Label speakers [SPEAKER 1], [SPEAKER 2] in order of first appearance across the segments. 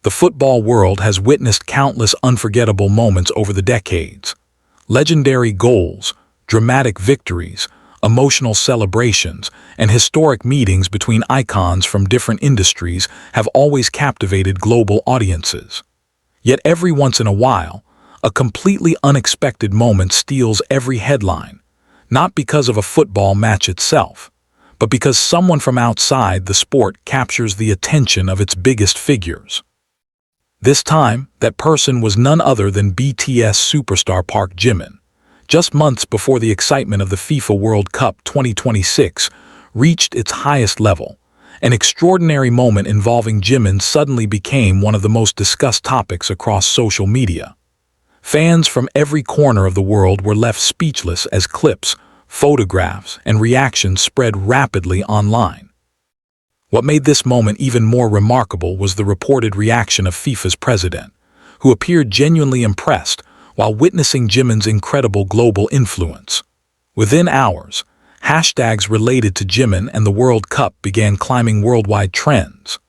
[SPEAKER 1] The football world has witnessed countless unforgettable moments over the decades. Legendary goals, dramatic victories, emotional celebrations, and historic meetings between icons from different industries have always captivated global audiences. Yet every once in a while, a completely unexpected moment steals every headline, not because of a football match itself, but because someone from outside the sport captures the attention of its biggest figures. This time, that person was none other than BTS superstar Park Jimin. Just months before the excitement of the FIFA World Cup 2026 reached its highest level, an extraordinary moment involving Jimin suddenly became one of the most discussed topics across social media. Fans from every corner of the world were left speechless as clips, photographs, and reactions spread rapidly online. What made this moment even more remarkable was the reported reaction of FIFA's president, who appeared genuinely impressed while witnessing Jimin's incredible global influence. Within hours, hashtags related to Jimin and the World Cup began climbing worldwide trends.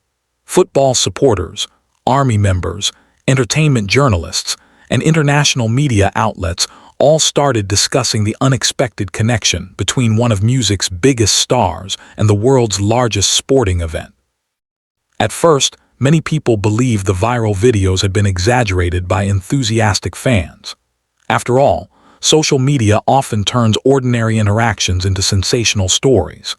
[SPEAKER 1] Football supporters, army members, entertainment journalists, and international media outlets all started discussing the unexpected connection between one of music's biggest stars and the world's largest sporting event. At first, many people believed the viral videos had been exaggerated by enthusiastic fans. After all, social media often turns ordinary interactions into sensational stories.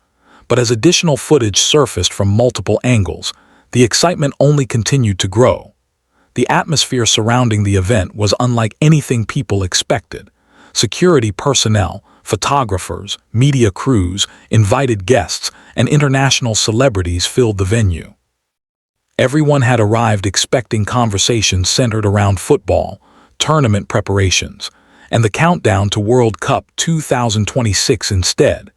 [SPEAKER 1] But as additional footage surfaced from multiple angles, the excitement only continued to grow. The atmosphere surrounding the event was unlike anything people expected. Security personnel, photographers, media crews, invited guests, and international celebrities filled the venue. Everyone had arrived expecting conversations centered around football, tournament preparations, and the countdown to World Cup 2026 instead.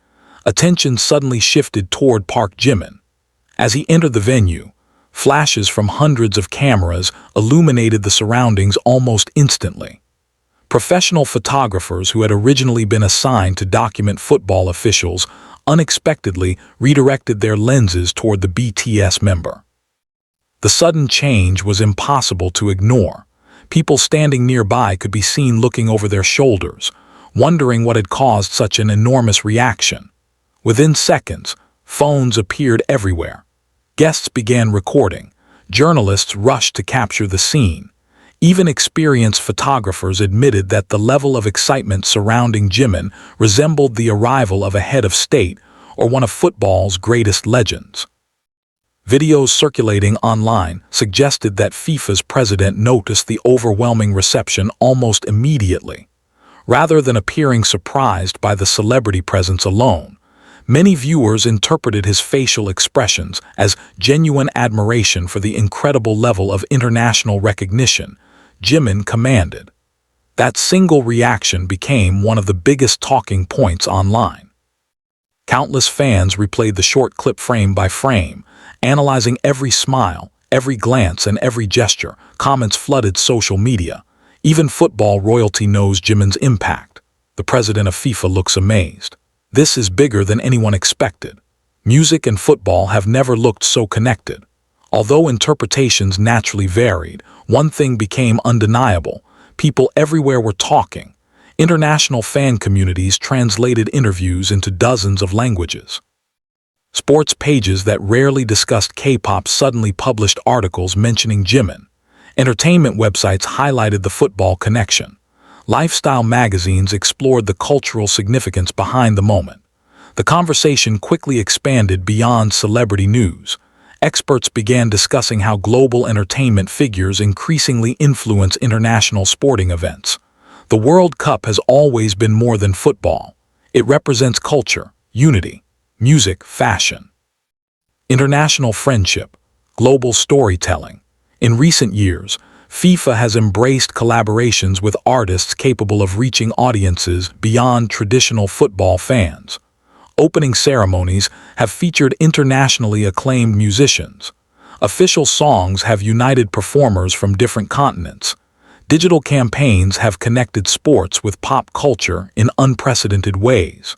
[SPEAKER 1] Attention suddenly shifted toward Park Jimin. As he entered the venue, flashes from hundreds of cameras illuminated the surroundings almost instantly. Professional photographers who had originally been assigned to document football officials unexpectedly redirected their lenses toward the BTS member. The sudden change was impossible to ignore. People standing nearby could be seen looking over their shoulders, wondering what had caused such an enormous reaction. Within seconds, phones appeared everywhere. Guests began recording. Journalists rushed to capture the scene. Even experienced photographers admitted that the level of excitement surrounding Jimin resembled the arrival of a head of state or one of football's greatest legends. Videos circulating online suggested that FIFA's president noticed the overwhelming reception almost immediately. Rather than appearing surprised by the celebrity presence alone, many viewers interpreted his facial expressions as genuine admiration for the incredible level of international recognition Jimin commanded. That single reaction became one of the biggest talking points online. Countless fans replayed the short clip frame by frame, analyzing every smile, every glance, and every gesture. Comments flooded social media. Even football royalty knows Jimin's impact. The president of FIFA looks amazed. This is bigger than anyone expected. Music and football have never looked so connected. Although interpretations naturally varied, one thing became undeniable. People everywhere were talking. International fan communities translated interviews into dozens of languages. Sports pages that rarely discussed K-pop suddenly published articles mentioning Jimin. Entertainment websites highlighted the football connection. Lifestyle magazines explored the cultural significance behind the moment. The conversation quickly expanded beyond celebrity news. Experts began discussing how global entertainment figures increasingly influence international sporting events. The World Cup has always been more than football. It represents culture, unity, music, fashion, international friendship, global storytelling. In recent years, FIFA has embraced collaborations with artists capable of reaching audiences beyond traditional football fans. Opening ceremonies have featured internationally acclaimed musicians. Official songs have united performers from different continents. Digital campaigns have connected sports with pop culture in unprecedented ways.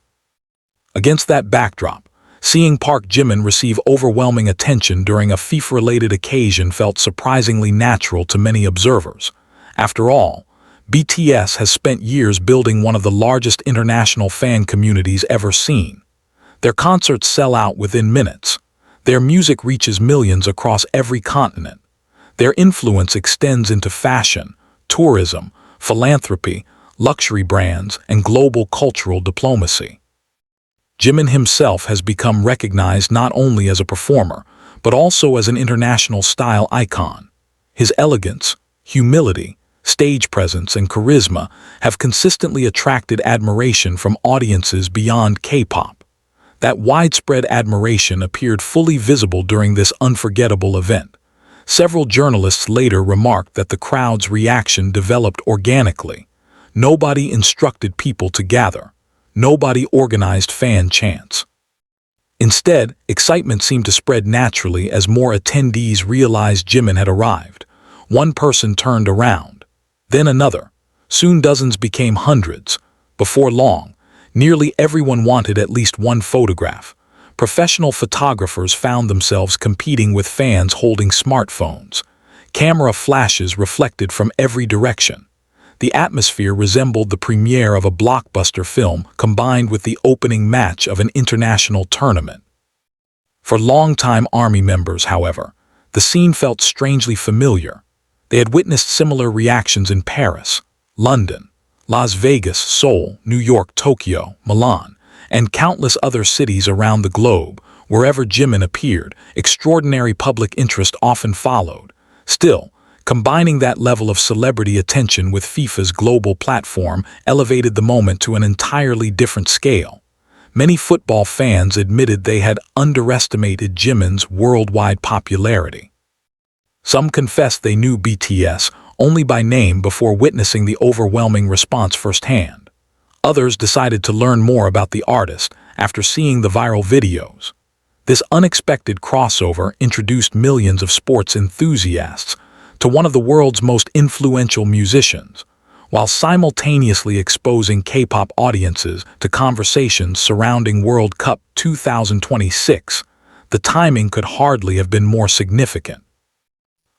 [SPEAKER 1] Against that backdrop, Seeing Park Jimin receive overwhelming attention during a FIFA-related occasion felt surprisingly natural to many observers. After all, BTS has spent years building one of the largest international fan communities ever seen. Their concerts sell out within minutes. Their music reaches millions across every continent. Their influence extends into fashion, tourism, philanthropy, luxury brands, and global cultural diplomacy. Jimin himself has become recognized not only as a performer, but also as an international style icon. His elegance, humility, stage presence, and charisma have consistently attracted admiration from audiences beyond K-pop. That widespread admiration appeared fully visible during this unforgettable event. Several journalists later remarked that the crowd's reaction developed organically. Nobody instructed people to gather. Nobody organized fan chants. Instead, excitement seemed to spread naturally as more attendees realized Jimin had arrived. One person turned around, then another. Soon dozens became hundreds. Before long, nearly everyone wanted at least one photograph. Professional photographers found themselves competing with fans holding smartphones. Camera flashes reflected from every direction. The atmosphere resembled the premiere of a blockbuster film combined with the opening match of an international tournament. For longtime Army members, however, the scene felt strangely familiar. They had witnessed similar reactions in Paris, London, Las Vegas, Seoul, New York, Tokyo, Milan, and countless other cities around the globe. Wherever Jimin appeared, extraordinary public interest often followed. Still, combining that level of celebrity attention with FIFA's global platform elevated the moment to an entirely different scale. Many football fans admitted they had underestimated Jimin's worldwide popularity. Some confessed they knew BTS only by name before witnessing the overwhelming response firsthand. Others decided to learn more about the artist after seeing the viral videos. This unexpected crossover introduced millions of sports enthusiasts to one of the world's most influential musicians, while simultaneously exposing K-pop audiences to conversations surrounding World Cup 2026. The timing could hardly have been more significant.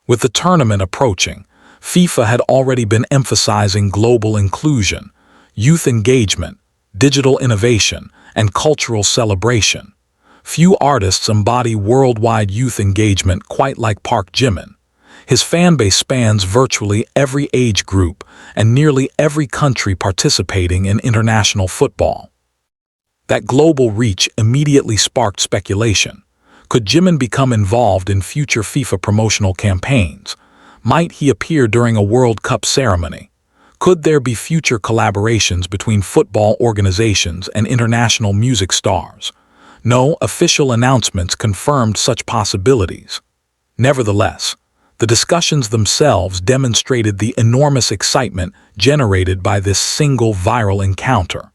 [SPEAKER 1] With the tournament approaching, FIFA had already been emphasizing global inclusion, youth engagement, digital innovation, and cultural celebration. Few artists embody worldwide youth engagement quite like Park Jimin. His fanbase spans virtually every age group and nearly every country participating in international football. That global reach immediately sparked speculation. Could Jimin become involved in future FIFA promotional campaigns? Might he appear during a World Cup ceremony? Could there be future collaborations between football organizations and international music stars? No official announcements confirmed such possibilities. Nevertheless, the discussions themselves demonstrated the enormous excitement generated by this single viral encounter.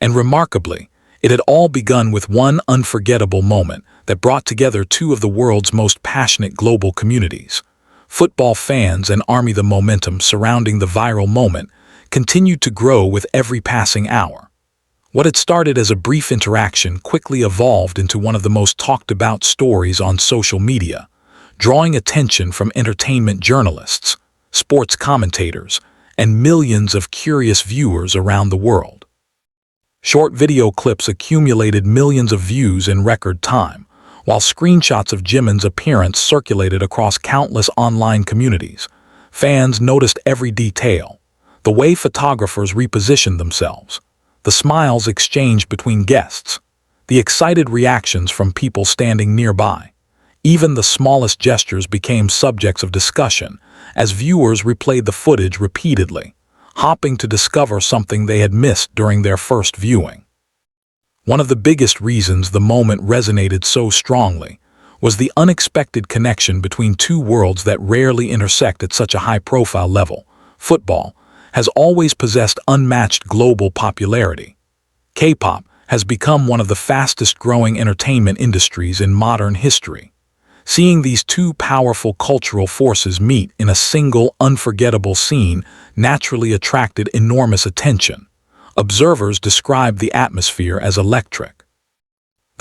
[SPEAKER 1] And remarkably, it had all begun with one unforgettable moment that brought together two of the world's most passionate global communities. Football fans and Army. The momentum surrounding the viral moment continued to grow with every passing hour. What had started as a brief interaction quickly evolved into one of the most talked-about stories on social media, drawing attention from entertainment journalists, sports commentators, and millions of curious viewers around the world. Short video clips accumulated millions of views in record time, while screenshots of Jimin's appearance circulated across countless online communities. Fans noticed every detail: the way photographers repositioned themselves, the smiles exchanged between guests, the excited reactions from people standing nearby. Even the smallest gestures became subjects of discussion as viewers replayed the footage repeatedly, hoping to discover something they had missed during their first viewing. One of the biggest reasons the moment resonated so strongly was the unexpected connection between two worlds that rarely intersect at such a high-profile level. Football has always possessed unmatched global popularity. K-pop has become one of the fastest-growing entertainment industries in modern history. Seeing these two powerful cultural forces meet in a single, unforgettable scene naturally attracted enormous attention. Observers described the atmosphere as electric.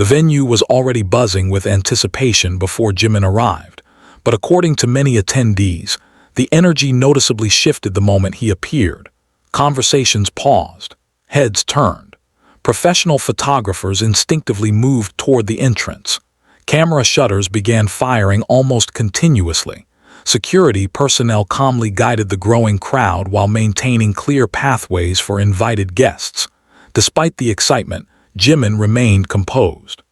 [SPEAKER 1] The venue was already buzzing with anticipation before Jimin arrived, but according to many attendees, the energy noticeably shifted the moment he appeared. Conversations paused, heads turned. Professional photographers instinctively moved toward the entrance. Camera shutters began firing almost continuously. Security personnel calmly guided the growing crowd while maintaining clear pathways for invited guests. Despite the excitement, Jimin remained composed.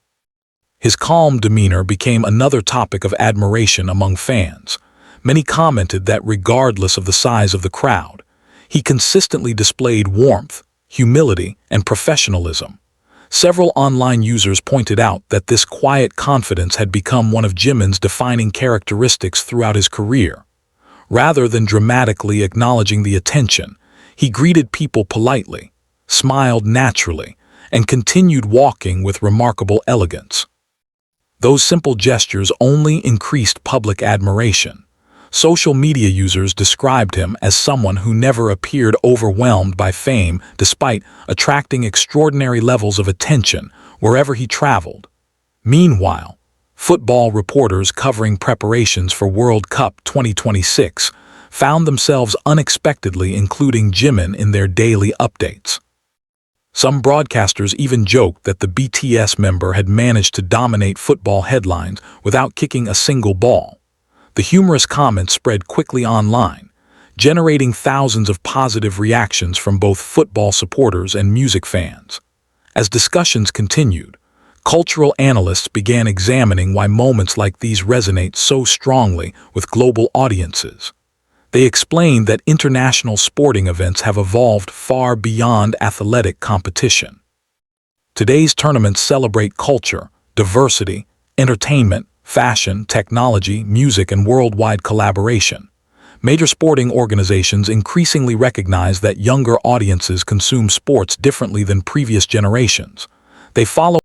[SPEAKER 1] His calm demeanor became another topic of admiration among fans. Many commented that regardless of the size of the crowd, he consistently displayed warmth, humility, and professionalism. Several online users pointed out that this quiet confidence had become one of Jimin's defining characteristics throughout his career. Rather than dramatically acknowledging the attention, he greeted people politely, smiled naturally, and continued walking with remarkable elegance. Those simple gestures only increased public admiration. Social media users described him as someone who never appeared overwhelmed by fame despite attracting extraordinary levels of attention wherever he traveled. Meanwhile, football reporters covering preparations for World Cup 2026 found themselves unexpectedly including Jimin in their daily updates. Some broadcasters even joked that the BTS member had managed to dominate football headlines without kicking a single ball. The humorous comments spread quickly online, generating thousands of positive reactions from both football supporters and music fans. As discussions continued, cultural analysts began examining why moments like these resonate so strongly with global audiences. They explained that international sporting events have evolved far beyond athletic competition. Today's tournaments celebrate culture, diversity, entertainment, fashion, technology, music, and worldwide collaboration. Major sporting organizations increasingly recognize that younger audiences consume sports differently than previous generations. They follow